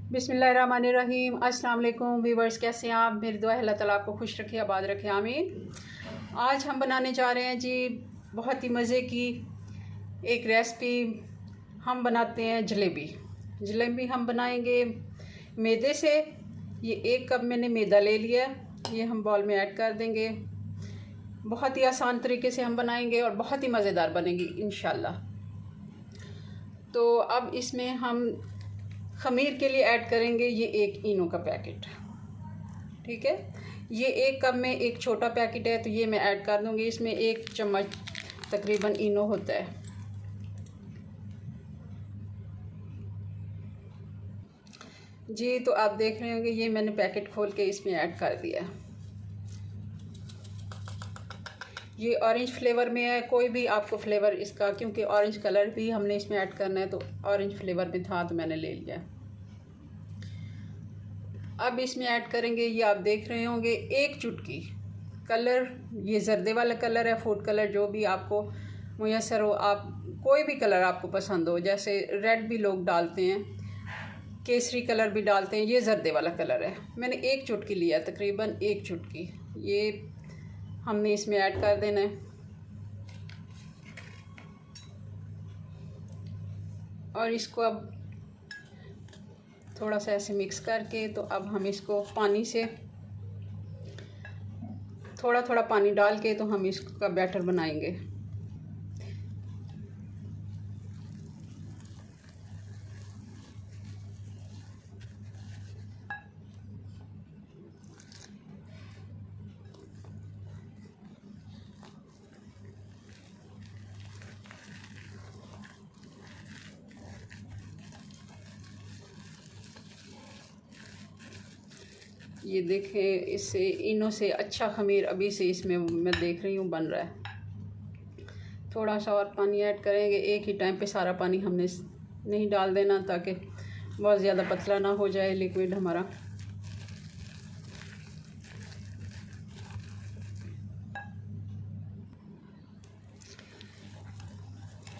बिस्मिल्लाहिर्रहमानिर्रहीम। अस्सलाम वालेकुम व्यूवर्स, कैसे हैं आप? मेरी दुआ है अल्लाह ताला आपको खुश रखे, आबाद रखे, आमीन। आज हम बनाने जा रहे हैं जी बहुत ही मज़े की एक रेसिपी। हम बनाते हैं जलेबी। जलेबी हम बनाएंगे मैदे से। ये 1 कप मैंने मैदा ले लिया, ये हम बाउल में ऐड कर देंगे। बहुत ही आसान तरीके से हम बनाएंगे और बहुत ही मज़ेदार बनेगी इंशाल्लाह। तो अब इसमें हम ख़मीर के लिए ऐड करेंगे ये 1 इनो का पैकेट, ठीक है। ये 1 कप में एक छोटा पैकेट है तो ये मैं ऐड कर दूँगी। इसमें 1 चम्मच तकरीबन इनो होता है। जी तो आप देख रहे होंगे ये मैंने पैकेट खोल के इसमें ऐड कर दिया। ये ऑरेंज फ्लेवर में है, कोई भी आपको फ्लेवर इसका, क्योंकि ऑरेंज कलर भी हमने इसमें ऐड करना है तो ऑरेंज फ्लेवर में था तो मैंने ले लिया। अब इसमें ऐड करेंगे, ये आप देख रहे होंगे 1 चुटकी कलर। ये जर्दे वाला कलर है, फूड कलर जो भी आपको मुयसर हो, आप कोई भी कलर आपको पसंद हो, जैसे रेड भी लोग डालते हैं, केसरी कलर भी डालते हैं। ये जर्दे वाला कलर है, मैंने 1 चुटकी लिया, तकरीबन 1 चुटकी। ये हमने इसमें ऐड कर देना है और इसको अब थोड़ा सा ऐसे मिक्स करके, तो अब हम इसको पानी से थोड़ा थोड़ा पानी डाल के तो हम इसका बैटर बनाएंगे। ये देखें, इससे इनो से अच्छा खमीर अभी से इसमें मैं देख रही हूँ बन रहा है। थोड़ा सा और पानी ऐड करेंगे, एक ही टाइम पे सारा पानी हमने नहीं डाल देना ताकि बहुत ज़्यादा पतला ना हो जाए लिक्विड हमारा।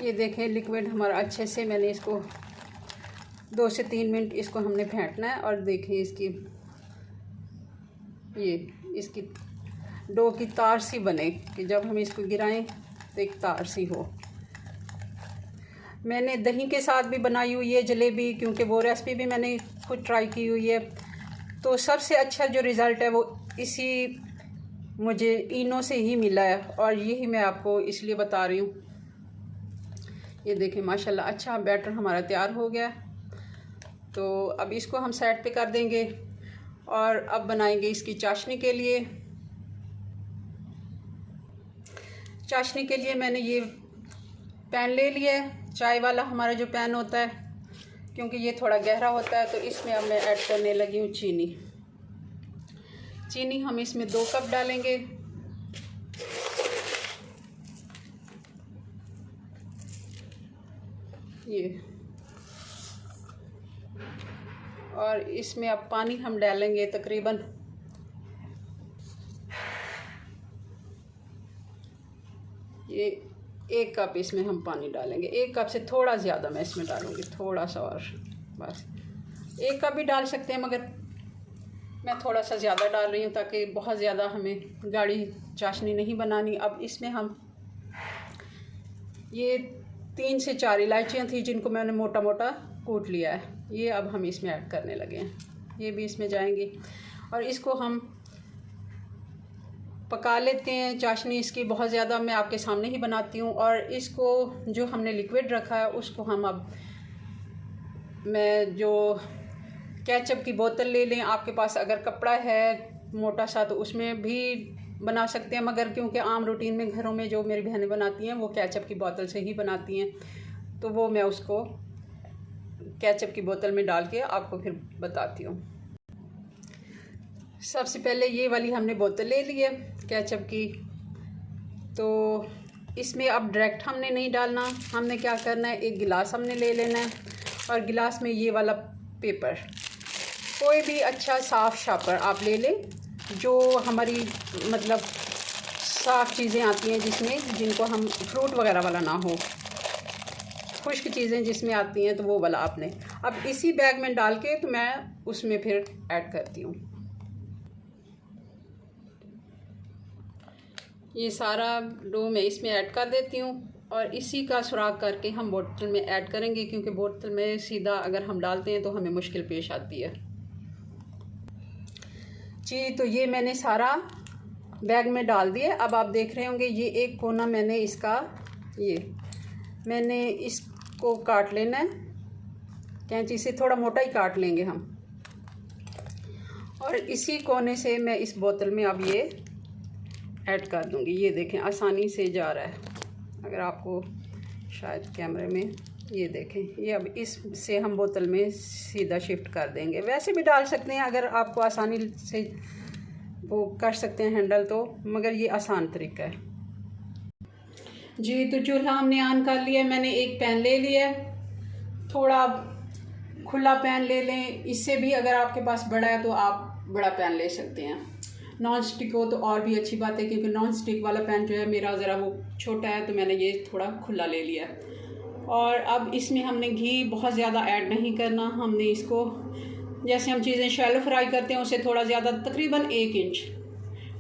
ये देखें लिक्विड हमारा अच्छे से, मैंने इसको 2 से 3 मिनट इसको हमने फेंटना है। और देखें इसकी ये इसकी डो की तार सी बने कि जब हम इसको गिराएं तो एक तार सी हो। मैंने दही के साथ भी बनाई हुई है जलेबी, क्योंकि वो रेसिपी भी मैंने खुद ट्राई की हुई है। तो सबसे अच्छा जो रिज़ल्ट है वो इसी मुझे इनो से ही मिला है और यही मैं आपको इसलिए बता रही हूँ। ये देखें माशाल्लाह अच्छा बैटर हमारा तैयार हो गया। तो अब इसको हम साइड पे कर देंगे और अब बनाएंगे इसकी चाशनी के लिए। चाशनी के लिए मैंने ये पैन ले लिया है, चाय वाला हमारा जो पैन होता है, क्योंकि ये थोड़ा गहरा होता है। तो इसमें अब मैं ऐड करने लगी हूँ चीनी। चीनी हम इसमें 2 कप डालेंगे। ये और इसमें अब पानी हम डालेंगे तकरीबन ये 1 कप इसमें हम पानी डालेंगे। 1 कप से थोड़ा ज़्यादा मैं इसमें डालूँगी, थोड़ा सा और बस। 1 कप भी डाल सकते हैं मगर मैं थोड़ा सा ज़्यादा डाल रही हूँ ताकि बहुत ज़्यादा हमें गाढ़ी चाशनी नहीं बनानी। अब इसमें हम ये 3 से 4 इलायचियाँ थी जिनको मैंने मोटा मोटा कूट लिया है, ये अब हम इसमें ऐड करने लगे हैं। ये भी इसमें जाएंगी और इसको हम पका लेते हैं। चाशनी इसकी बहुत ज़्यादा मैं आपके सामने ही बनाती हूँ। और इसको जो हमने लिक्विड रखा है उसको हम अब, मैं जो केचप की बोतल ले लें, आपके पास अगर कपड़ा है मोटा सा तो उसमें भी बना सकते हैं, मगर क्योंकि आम रूटीन में घरों में जो मेरी बहनें बनाती हैं वो केचप की बोतल से ही बनाती हैं, तो वो मैं उसको केचप की बोतल में डाल के आपको फिर बताती हूँ। सबसे पहले ये वाली हमने बोतल ले ली है केचप की। तो इसमें अब डायरेक्ट हमने नहीं डालना, हमने क्या करना है, एक गिलास हमने ले लेना है और गिलास में ये वाला पेपर, कोई भी अच्छा साफ़ शापर आप ले लें, जो हमारी मतलब साफ़ चीज़ें आती हैं जिसमें, जिनको हम फ्रूट वगैरह वाला ना हो। खुश्क चीज़ें जिसमें आती हैं तो वो वाला आपने। अब इसी बैग में डाल के तो मैं उसमें फिर ऐड करती हूँ। ये सारा डो मैं इसमें ऐड कर देती हूँ और इसी का सुराख करके हम बोतल में ऐड करेंगे, क्योंकि बोतल में सीधा अगर हम डालते हैं तो हमें मुश्किल पेश आती है जी। तो ये मैंने सारा बैग में डाल दिया। अब आप देख रहे होंगे ये एक कोना मैंने इसका, ये मैंने इसको काट लेना है कैंची से, थोड़ा मोटा ही काट लेंगे हम। और इसी कोने से मैं इस बोतल में अब ये ऐड कर दूंगी। ये देखें आसानी से जा रहा है, अगर आपको शायद कैमरे में ये देखें। ये अब इससे हम बोतल में सीधा शिफ्ट कर देंगे। वैसे भी डाल सकते हैं अगर आपको आसानी से वो कर सकते हैं हैंडल तो, मगर ये आसान तरीका है जी। तो चूल्हा हमने ऑन कर लिया। मैंने एक पैन ले लिया, थोड़ा खुला पैन ले लें। इससे भी अगर आपके पास बड़ा है तो आप बड़ा पैन ले सकते हैं। नॉन स्टिक हो तो और भी अच्छी बात है, क्योंकि नॉन स्टिक वाला पैन जो है मेरा ज़रा वो छोटा है, तो मैंने ये थोड़ा खुला ले लिया। और अब इसमें हमने घी बहुत ज़्यादा ऐड नहीं करना। हमने इसको जैसे हम चीज़ें शैलो फ्राई करते हैं उससे थोड़ा ज़्यादा, तकरीबन 1 इंच,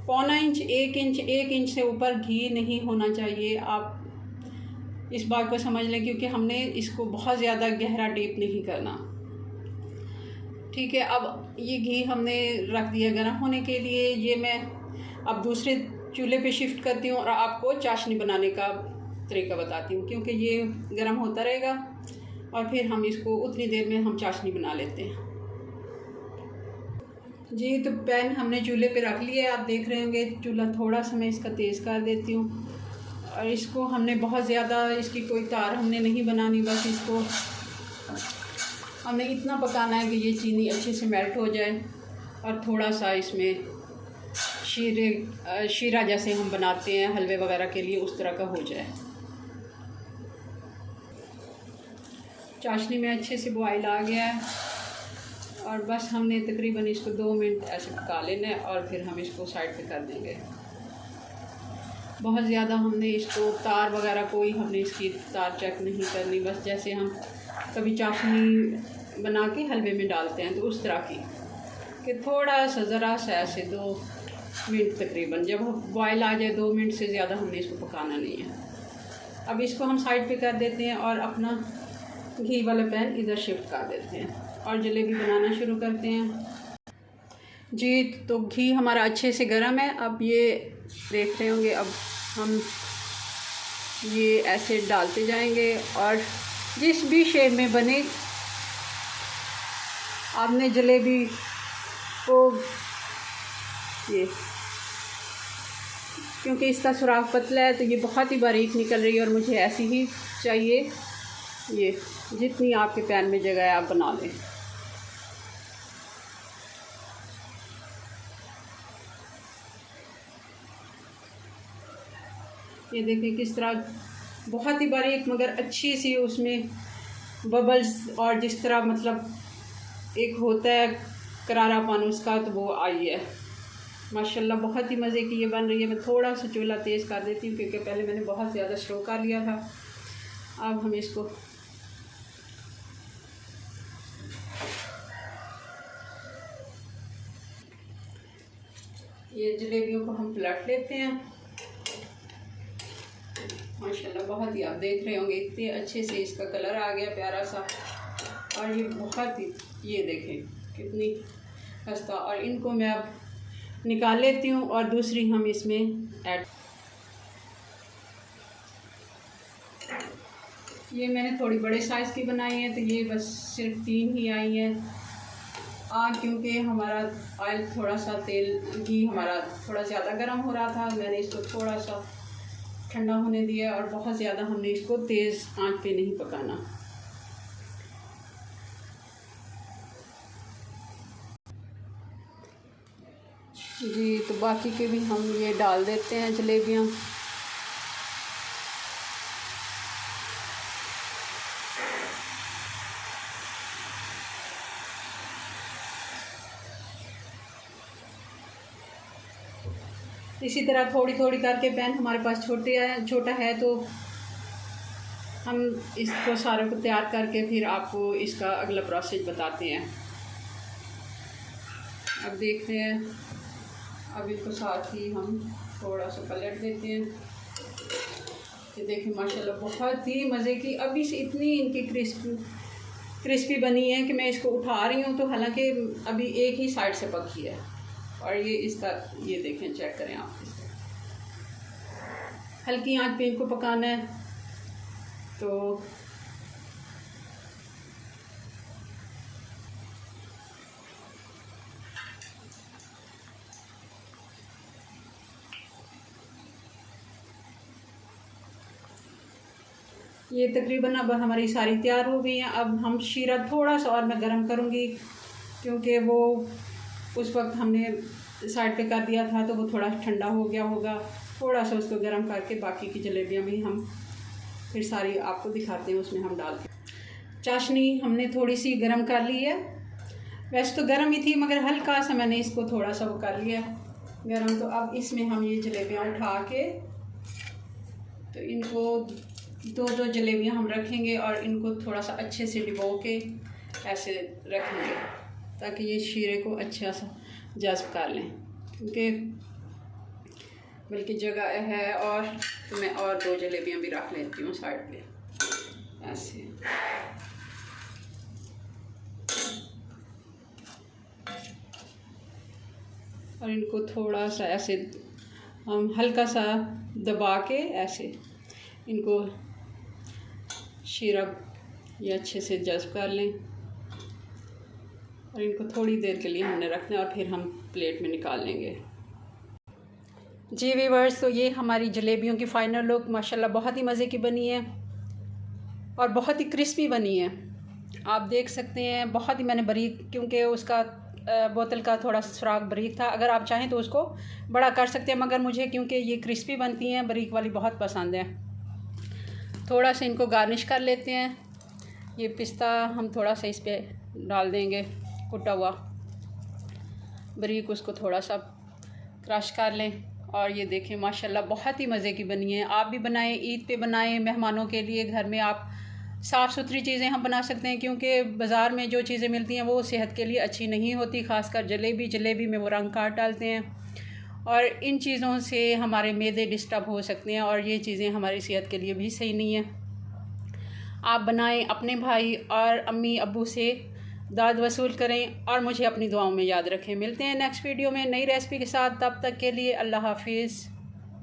पौना इंच, 1 इंच से ऊपर घी नहीं होना चाहिए। आप इस बात को समझ लें, क्योंकि हमने इसको बहुत ज़्यादा गहरा डीप नहीं करना, ठीक है। अब ये घी हमने रख दिया गर्म होने के लिए। ये मैं अब दूसरे चूल्हे पे शिफ्ट करती हूँ और आपको चाशनी बनाने का तरीका बताती हूँ, क्योंकि ये गर्म होता रहेगा और फिर हम इसको उतनी देर में हम चाशनी बना लेते हैं जी। तो पैन हमने चूल्हे पे रख लिया है। आप देख रहे होंगे चूल्हा थोड़ा सा मैं इसका तेज़ कर देती हूँ। और इसको हमने बहुत ज़्यादा, इसकी कोई तार हमने नहीं बनानी, बस इसको हमने इतना पकाना है कि ये चीनी अच्छे से मेल्ट हो जाए और थोड़ा सा इसमें शीरा जैसे हम बनाते हैं हलवे वगैरह के लिए उस तरह का हो जाए। चाशनी में अच्छे से बॉयल आ गया है और बस हमने तकरीबन इसको 2 मिनट ऐसे पका लेना है और फिर हम इसको साइड पे कर देंगे। बहुत ज़्यादा हमने इसको तार वगैरह कोई हमने इसकी तार चेक नहीं करनी, बस जैसे हम कभी चाशनी बना के हलवे में डालते हैं तो उस तरह की, कि थोड़ा सा ज़रा सा ऐसे 2 मिनट तकरीबन, जब बॉयल आ जाए 2 मिनट से ज़्यादा हमने इसको पकाना नहीं है। अब इसको हम साइड पे कर देते हैं और अपना घी वाला पैन इधर शिफ्ट कर देते हैं और जलेबी बनाना शुरू करते हैं जी। तो घी हमारा अच्छे से गर्म है। अब ये देख रहे होंगे, अब हम ये ऐसे डालते जाएंगे और जिस भी शेप में बने आपने जलेबी को, ये क्योंकि इसका सुराख पतला है तो ये बहुत ही बारीक निकल रही है और मुझे ऐसी ही चाहिए। ये जितनी आपके पैन में जगह है आप बना लें। ये देखिए किस तरह बहुत ही बारीक मगर अच्छी सी उसमें बबल्स, और जिस तरह मतलब एक होता है करारापन उसका, तो वो आई है माशाल्लाह। बहुत ही मज़े की ये बन रही है। मैं थोड़ा सा चूल्हा तेज़ कर देती हूँ क्योंकि पहले मैंने बहुत ज़्यादा स्लो कर लिया था। अब हम इसको ये जलेबियों को हम पलट लेते हैं। माशाल्लाह बहुत ही, आप देख रहे होंगे इतने अच्छे से इसका कलर आ गया प्यारा सा, और ये बहुत ही, ये देखें कितनी खस्ता। और इनको मैं अब निकाल लेती हूँ और दूसरी हम इसमें ऐड, ये मैंने थोड़ी बड़े साइज़ की बनाई है तो ये बस सिर्फ 3 ही आई हैं। क्योंकि हमारा ऑयल थोड़ा सा, तेल घी हमारा थोड़ा ज़्यादा गर्म हो रहा था, मैंने इसको थोड़ा सा ठंडा होने दिया और बहुत ज़्यादा हमने इसको तेज़ आंच पे नहीं पकाना। जी तो बाकी के भी हम ये डाल देते हैं जलेबियाँ। इसी तरह थोड़ी थोड़ी करके पैन हमारे पास छोटा है तो हम इसको सारे को तैयार करके फिर आपको इसका अगला प्रोसेस बताते हैं। अब देखते हैं, अब इसको साथ ही हम थोड़ा सा पलट देते हैं। ये देखिए माशाल्लाह बहुत ही मज़े की, अभी से इतनी इनकी क्रिस्पी बनी है कि मैं इसको उठा रही हूँ तो हालांकि अभी एक ही साइड से पकी है। और ये इसका ये देखें, चेक करें आप, हल्की आंच पे इनको पकाना है। तो ये तकरीबन अब हमारी सारी तैयार हो गई हैं। अब हम शीरा थोड़ा सा और मैं गरम करूँगी, क्योंकि वो उस वक्त हमने साइड पे कर दिया था तो वो थोड़ा ठंडा हो गया होगा। थोड़ा सा उसको गरम करके बाकी की जलेबियाँ भी हम फिर सारी आपको दिखाते हैं, उसमें हम डालते हैं। चाशनी हमने थोड़ी सी गरम कर ली है, वैसे तो गरम ही थी मगर हल्का सा मैंने इसको थोड़ा सा वो कर लिया गरम। तो अब इसमें हम ये जलेबियाँ उठा के, तो इनको दो जलेबियाँ हम रखेंगे और इनको थोड़ा सा अच्छे से डिबो के ऐसे रखेंगे ताकि ये शीरे को अच्छा सा जज़्ब कर लें, क्योंकि बल्कि जगह है। और तो मैं और दो जलेबियाँ भी रख लेती हूँ साइड पे ऐसे। और इनको थोड़ा सा ऐसे हम हल्का सा दबा के ऐसे इनको शीरा ये अच्छे से जज़्ब कर लें। और इनको थोड़ी देर के लिए हमने रखना है और फिर हम प्लेट में निकाल लेंगे। जी व्यूअर्स, तो ये हमारी जलेबियों की फ़ाइनल लुक माशाल्लाह बहुत ही मज़े की बनी है और बहुत ही क्रिस्पी बनी है। आप देख सकते हैं बहुत ही मैंने बारीक, क्योंकि उसका बोतल का थोड़ा सुराख बारीक था, अगर आप चाहें तो उसको बड़ा कर सकते हैं, मगर मुझे क्योंकि ये क्रिस्पी बनती हैं बारीक वाली बहुत पसंद है। थोड़ा सा इनको गार्निश कर लेते हैं। ये पिस्ता हम थोड़ा सा इस पर डाल देंगे, कुटा हुआ बारीक, उसको थोड़ा सा क्रश कर लें। और ये देखें माशाल्लाह बहुत ही मज़े की बनी है। आप भी बनाएं, ईद पे बनाएं, मेहमानों के लिए घर में आप साफ़ सुथरी चीज़ें हम बना सकते हैं, क्योंकि बाज़ार में जो चीज़ें मिलती हैं वो सेहत के लिए अच्छी नहीं होती। ख़ासकर जलेबी में वो रंग काट डालते हैं और इन चीज़ों से हमारे मैदे डिस्टर्ब हो सकते हैं और ये चीज़ें हमारी सेहत के लिए भी सही नहीं है। आप बनाएं, अपने भाई और अम्मी अब्बू से दाद वसूल करें और मुझे अपनी दुआओं में याद रखें। मिलते हैं नेक्स्ट वीडियो में नई रेसिपी के साथ, तब तक के लिए अल्लाह हाफिज़।